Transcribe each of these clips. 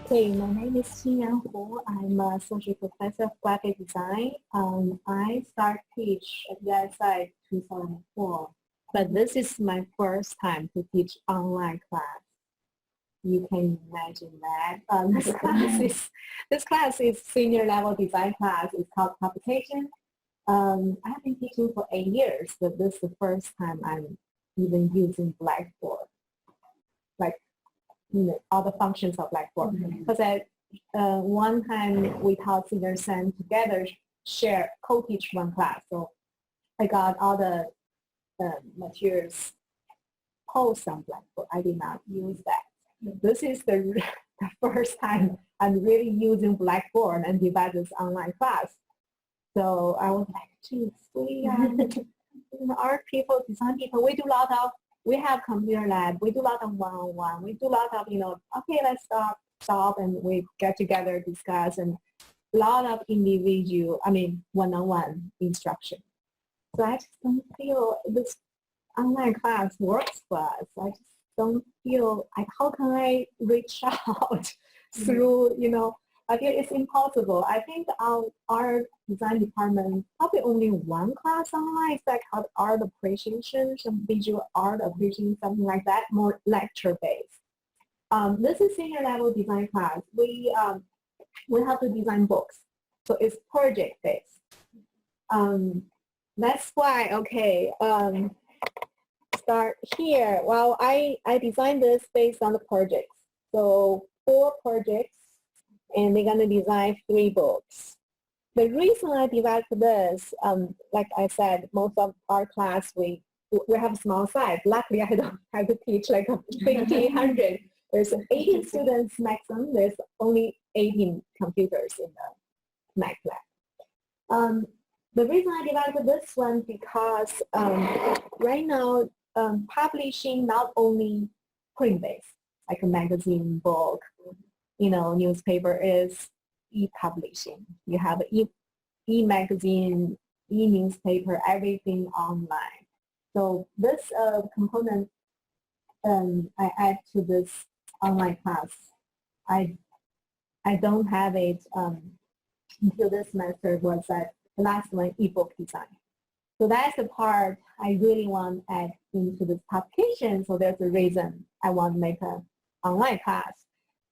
Hey, my name is Xinran. I'm an associate professor of graphic design. I started teach at the ISI 2004, but this is my first time to teach online class. You can imagine that. This class is senior level design class. It's called publication. I have been teaching for 8 years, but this is the first time I'm even using Blackboard, like all the functions of Blackboard. Because one time we taught Xinran together, co-teach one class. So I got all the materials post on Blackboard. I did not use that. This is the first time I'm really using Blackboard and develop this online class. So I was like, geez, we art people, design people, we have computer lab, we do a lot of one-on-one, we do a lot of, okay, let's stop and we get together, discuss, and a lot of individual, one-on-one instruction. So I just don't feel this online class works for us. I just don't feel, how can I reach out through, I feel it's impossible. I think our design department, probably only one class online, it's like called art appreciation, some visual art appreciation, something like that, more lecture-based. This is senior level design class. We have to design books, so it's project-based. That's why, okay, start here. Well, I designed this based on the projects. So 4 projects, and we're going to design 3 books. The reason I developed this, like I said, most of our class, we have a small size. Luckily, I don't have to teach like 1,500. There's 18 students maximum. There's only 18 computers in the Mac lab. The reason I developed this one because right now, publishing not only print-based, like a magazine, book, newspaper, is e-publishing. You have e-magazine, e-newspaper, everything online. So this component I add to this online class. I don't have it until this semester, was that the last one, ebook design. So that's the part I really want to add into this publication. So there's a reason I want to make an online class.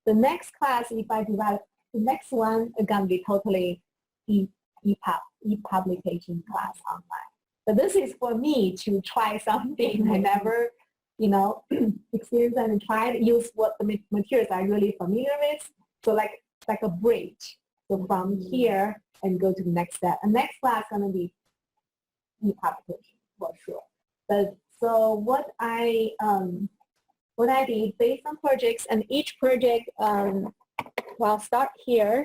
The next class, if I develop the next one, it's going to be totally e-publication class online. But this is for me to try something I never, experienced and tried, use what the materials I'm really familiar with. So like a bridge. So from here and go to the next step. And next class is going to be e-publication for sure. But so what I did based on projects, and each project, well, start here.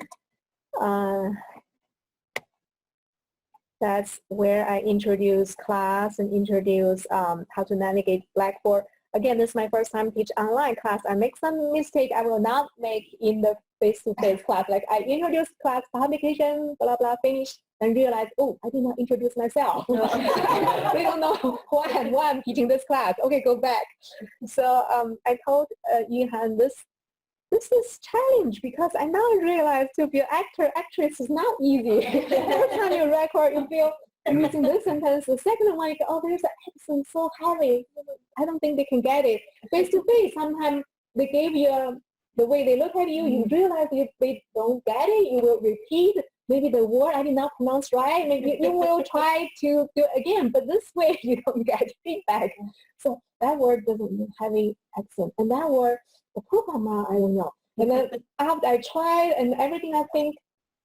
That's where I introduce class and introduce how to navigate Blackboard. Again, this is my first time teach online class. I make some mistake I will not make in the face-to-face class. Like I introduce class publication, blah, blah, finish, and realize, oh, I did not introduce myself. We don't know why I'm teaching this class. Okay, go back. So I told Yuhan, this is challenge because I now realize to be an actor, actress is not easy. First time you record, you feel I'm using this sentence. The second one, oh, there's an accent so heavy. I don't think they can get it. Face-to-face, sometimes they give you the way they look at you, you realize if they don't get it, you will repeat. Maybe the word I did not pronounce right. Maybe you will try to do it again, but this way you don't get feedback. So that word doesn't have an accent. And that word, the program, I don't know. And then after I tried and everything, I think,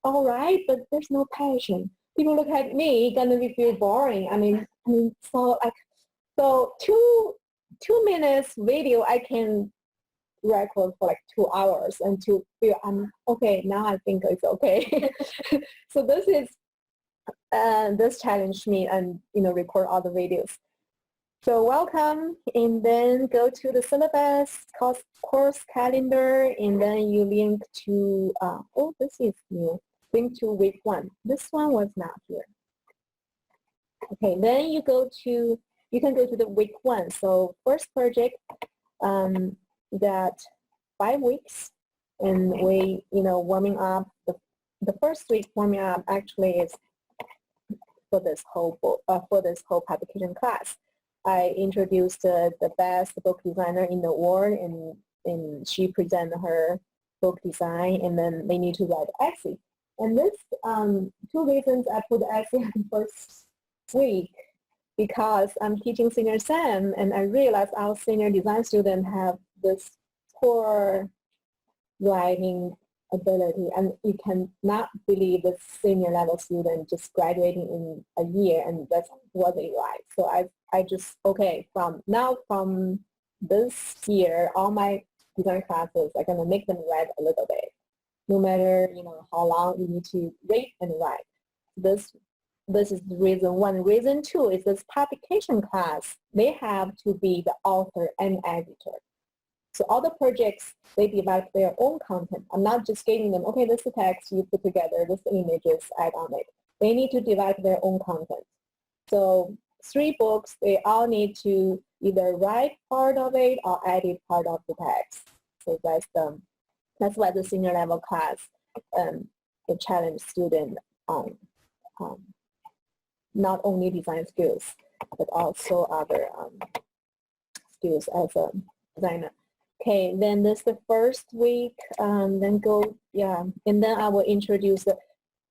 all right, but there's no passion. People look at me, gonna be feel boring. So 2 minutes video, I can record for like 2 hours and to feel okay, now I think it's okay. So this is this challenged me and record all the videos. So welcome, and then go to the syllabus, course calendar, and then you link to oh, this is new. Link to week 1. This one was not here. Okay, then you can go to the week 1. So first project, that 5 weeks. And we, warming up, the first week warming up actually is for this whole book, for this whole publication class. I introduced the best book designer in the world, and she presented her book design, and then they need to write essay. And this, 2 reasons I put the essay in the first week, because I'm teaching senior SEM, and I realized our senior design students have this poor writing ability, and you cannot believe the senior level student just graduating in a year, and that's what they write. So I just, okay, from this year, all my design classes are going to make them write a little bit, no matter how long you need to read and write. This is the reason one. Reason two is this publication class, they have to be the author and editor. So all the projects, they develop their own content. I'm not just giving them, okay, this is the text you put together, this is the images, add on it. They need to develop their own content. So 3 books, they all need to either write part of it or edit part of the text. So that's why the senior level class, the challenge student on not only design skills, but also other skills as a designer. Okay, then this is the first week, and then I will introduce,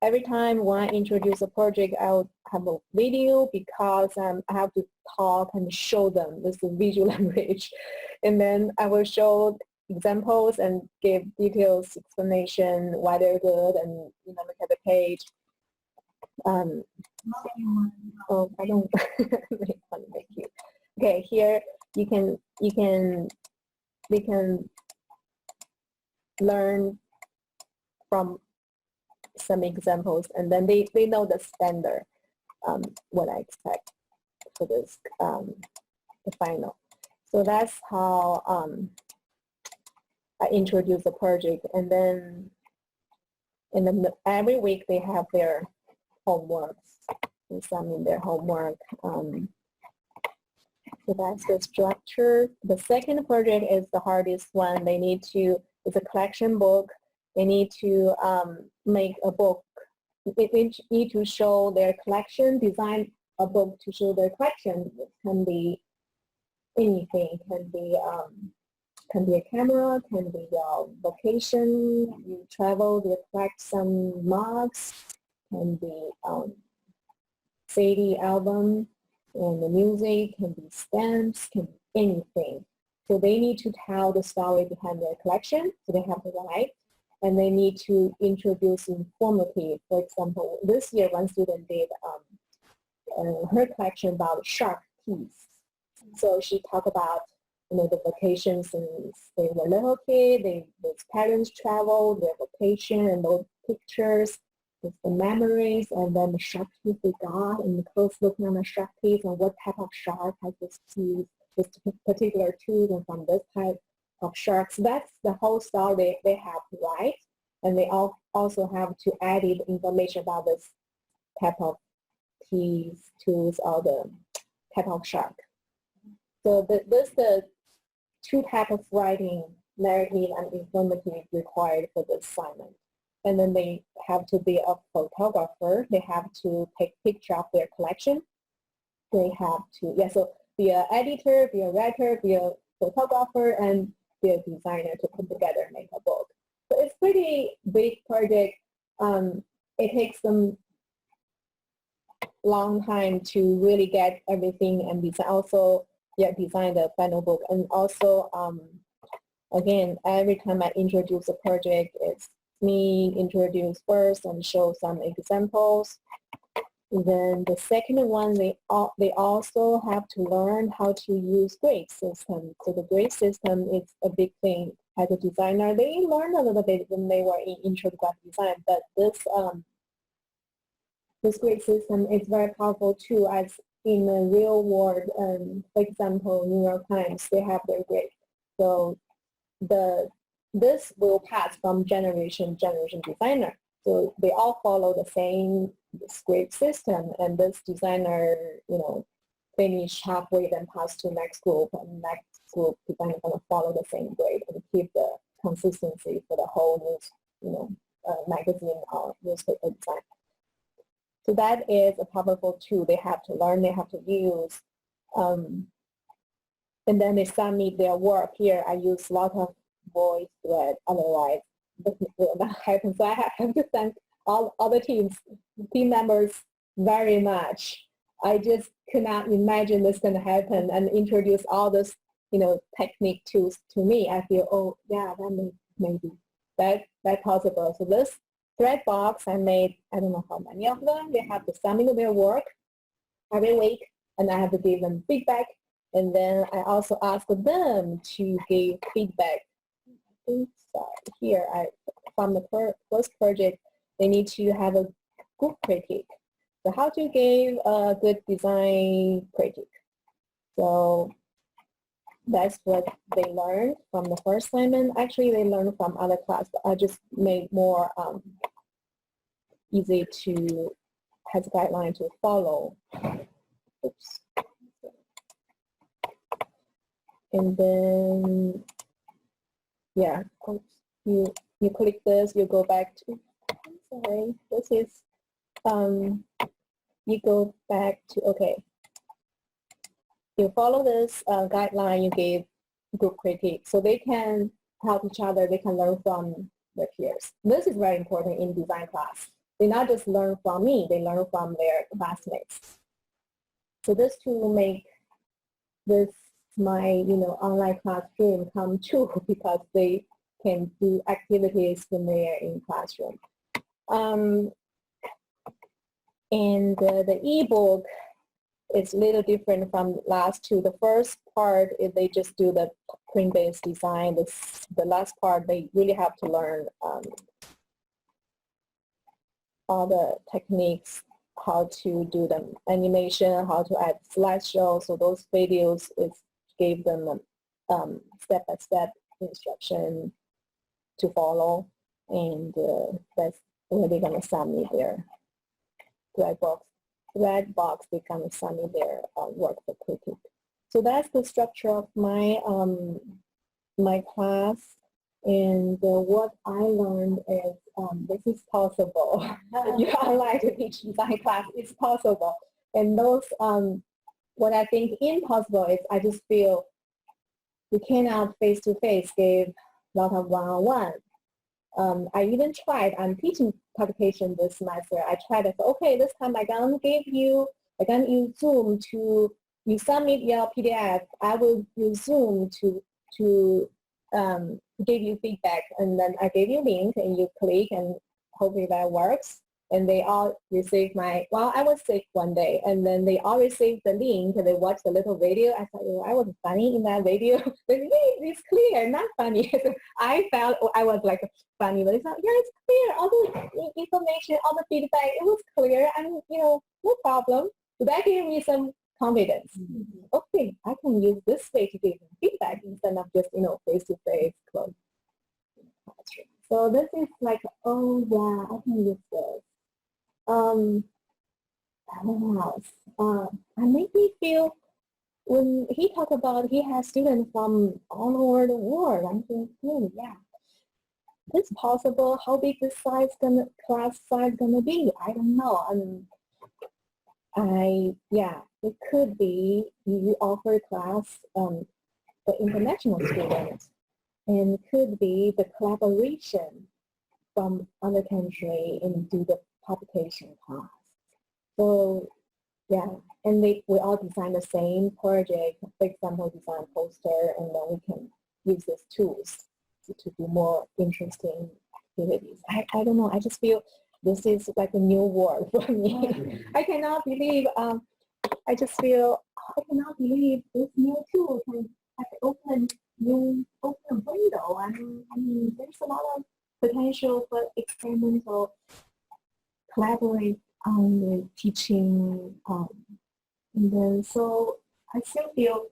every time when I introduce a project, I will have a video, because I have to talk and show them this visual language. And then I will show examples and give details, explanation, why they're good, and look at the page. Oh, I don't make you. Okay, here we can learn from some examples, and then they know the standard, what I expect for this, the final. So that's how I introduce the project, and then every week they have their homeworks, and some in their homework. So that's the structure. The second project is the hardest one. It's a collection book. They need to make a book. They need to show their collection, design a book to show their collection. It can be anything. It can be a camera, can be a vacation, you travel, you collect some mugs, can be CD album, and the music, can be stamps, can be anything. So they need to tell the story behind their collection, so they have to write, and they need to introduce informative. For example, this year one student did her collection about shark teeth. So she talked about the vacations since they were little kid, those parents travel, their vacation, and those pictures, with the memories, and then the shark teeth they got, and the close looking on the shark teeth, and what type of shark has this tooth, this particular tooth, and from this type of sharks. That's the whole story they have to write, and they also have to add the information about this type of teeth, tooth, or the type of shark. So this is the 2 types of writing, narrative and informative, required for this assignment. And then they have to be a photographer. They have to take picture of their collection. They have to, so be an editor, be a writer, be a photographer, and be a designer to put together and make a book. So it's pretty big project. It takes them long time to really get everything and design. Also, design the final book. And also, again, every time I introduce a project, it's me introduce first and show some examples. Then the second one, they also have to learn how to use grade system. So the grade system is a big thing. As a designer, they learned a little bit when they were in intro to graphic design, but this grade system is very powerful too, as in the real world. For example, New York Times, they have their grade. So this will pass from generation designer. So they all follow the same grade system, and this designer, finish halfway, then pass to next group, and next group designer going to follow the same grade and keep the consistency for the whole news, magazine or newspaper design. So that is a powerful tool they have to learn, they have to use. And then they submit their work. Here I use a lot of voice thread, otherwise this will not happen. So I have to thank all other team members very much. I just could not imagine this going to happen and introduce all this, technique tools to me. I feel, oh yeah, that maybe that possible. So this thread box I made, I don't know how many of them. They have to submit their work every week, and I have to give them feedback. And then I also ask them to give feedback. Here, from the first project, they need to have a good critique. So how to give a good design critique. So that's what they learned from the first assignment. Actually, they learned from other class, but I just made more easy to, has a guideline to follow. Oops. And then, yeah, you click this, you go back to, sorry, this is, you go back to, okay. You follow this guideline, you gave group critique. So they can help each other, they can learn from their peers. This is very important in design class. They not just learn from me, they learn from their classmates. So this tool make this my online classroom come true because they can do activities when they are in classroom. And the ebook is a little different from last two. The first part is they just do the print-based design. The last part they really have to learn all the techniques, how to do the animation, how to add slideshows. So those videos gave them step-by-step instruction to follow, and that's where they're going to submit their thread box. They're going to submit their work for critique. So that's the structure of my my class, and what I learned is this is possible. You online to teach design class, it's possible. And those what I think impossible is I just feel you cannot face-to-face give a lot of one-on-one. I even tried, I'm teaching publication this semester, I tried to say, okay, this time I'm going to use Zoom to, you submit your PDF, I will use Zoom to give you feedback, and then I gave you a link and you click and hopefully that works. And they all received I was sick one day, and then they all received the link and they watched the little video. I thought, I was funny in that video. They said, hey, it's clear, not funny. I felt I was like funny, but it's not, yeah, it's clear. All the information, all the feedback, it was clear, and no problem. So that gave me some confidence. Okay, I can use this way to give feedback instead of just face-to-face close. So this is like, oh yeah, I can use this. What else? I make me feel when he talked about he has students from all over the world. I'm thinking, yeah, it's possible. How big this class size gonna be? I don't know. It could be you offer class for international students, and it could be the collaboration from other country and do the publication class. So yeah, and we all design the same project, for example, design poster, and then we can use these tools to do more interesting activities. I don't know, I just feel this is like a new world for me. I cannot believe, I just feel, I cannot believe this new tool can open window. I mean, there's a lot of potential for experimental collaborate on the teaching, and then so I still feel,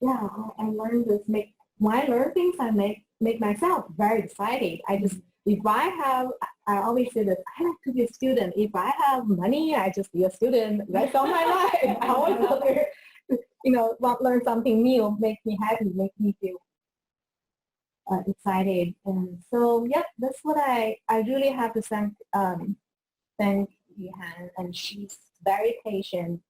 yeah, I learned this. When I learn things, I make myself very excited. I always say that I like to be a student. If I have money, I just be a student. That's all my life. I always want to learn something new, make me happy, make me feel excited. And so, yep, that's what I really have to thank Yuhan, and she's very patient,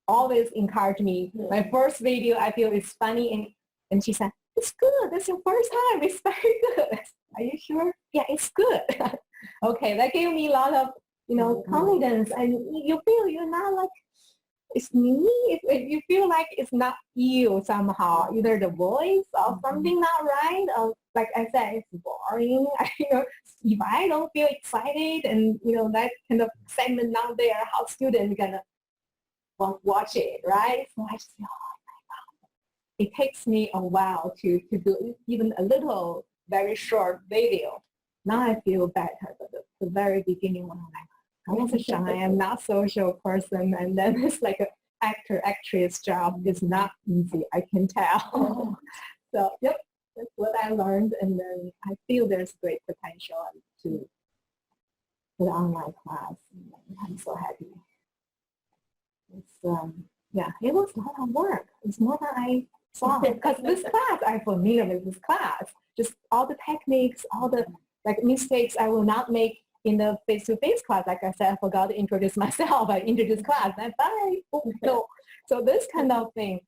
always encourage me. My first video, I feel it's funny, and she said, it's good, it's your first time, it's very good. Are you sure? Yeah, it's good. Okay, that gave me a lot of, confidence, and you feel you're not like, it's me. If you feel like it's not you somehow, either the voice or something not right, or like I said, it's boring. If I don't feel excited and that kind of segment not there, how students gonna watch it, right? So I just feel, oh my God. It takes me a while to do even a little, very short video. Now I feel better, but the very beginning when I was shy, I'm not social person, and then it's like an actress job is not easy, I can tell. So yep, that's what I learned, and then I feel there's great potential to the online class. I'm so happy. It's yeah, it was a lot of work. It's more than I saw, because this class, I'm familiar with this class. Just all the techniques, all the mistakes I will not make in the face-to-face class. Like I said, I forgot to introduce myself. I introduced class, and bye. So this kind of thing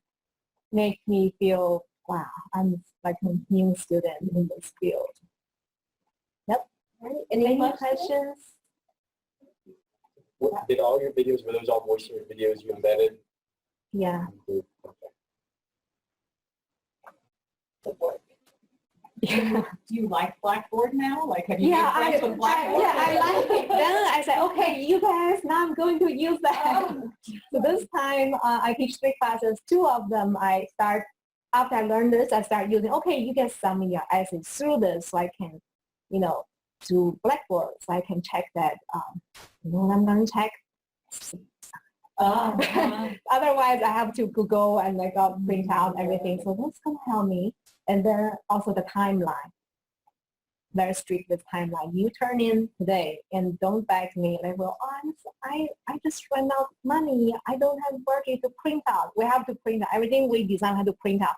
make me feel, wow, I'm like a new student in this field. Yep. Any questions? Did all your videos, were those all voice videos you embedded? Yeah. Okay. Yeah. Do you like Blackboard now? Like, have you Yeah, made friends with Blackboard? I like it. Then I said, okay, you guys, now I'm going to use that. So this time I teach 3 classes. 2 of them I start, after I learned this, I start using, okay, you get some of your essays through this, so I can, to Blackboard, so I can check that, what I'm going to check. Otherwise, I have to Google and print out everything. So that's going to help me. And then also the timeline. Very strict with timeline. You turn in today and don't beg me like, well, I just ran out of money. I don't have work to print out. We have to print out. Everything we design have to print out.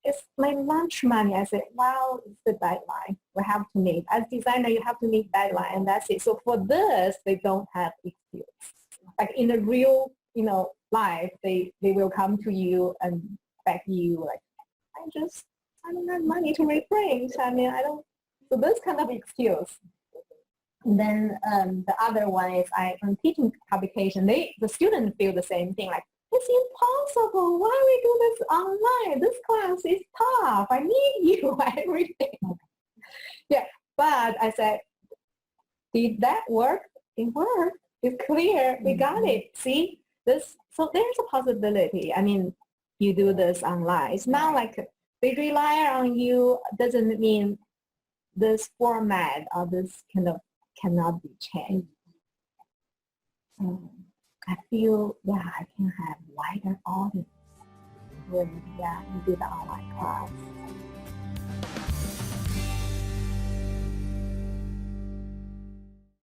It's my lunch money. I said, well, it's the deadline. We have to meet. As designer, you have to meet deadline, and that's it. So for this, they don't have excuse. Like in the real, life, they will come to you and beg you like, I don't have money to reprint. I mean, I don't. So this kind of excuse. And then the other one is I'm teaching publication. The students feel the same thing. Like, it's impossible. Why we do this online? This class is tough. I need you. Everything. Yeah, but I said, did that work? It worked. It's clear. We got it. See this. So there's a possibility. I mean, you do this online. It's not like they rely on you. Doesn't mean this format or this kind of cannot be changed. I feel, yeah, I can have wider audience when, yeah, you do the online class.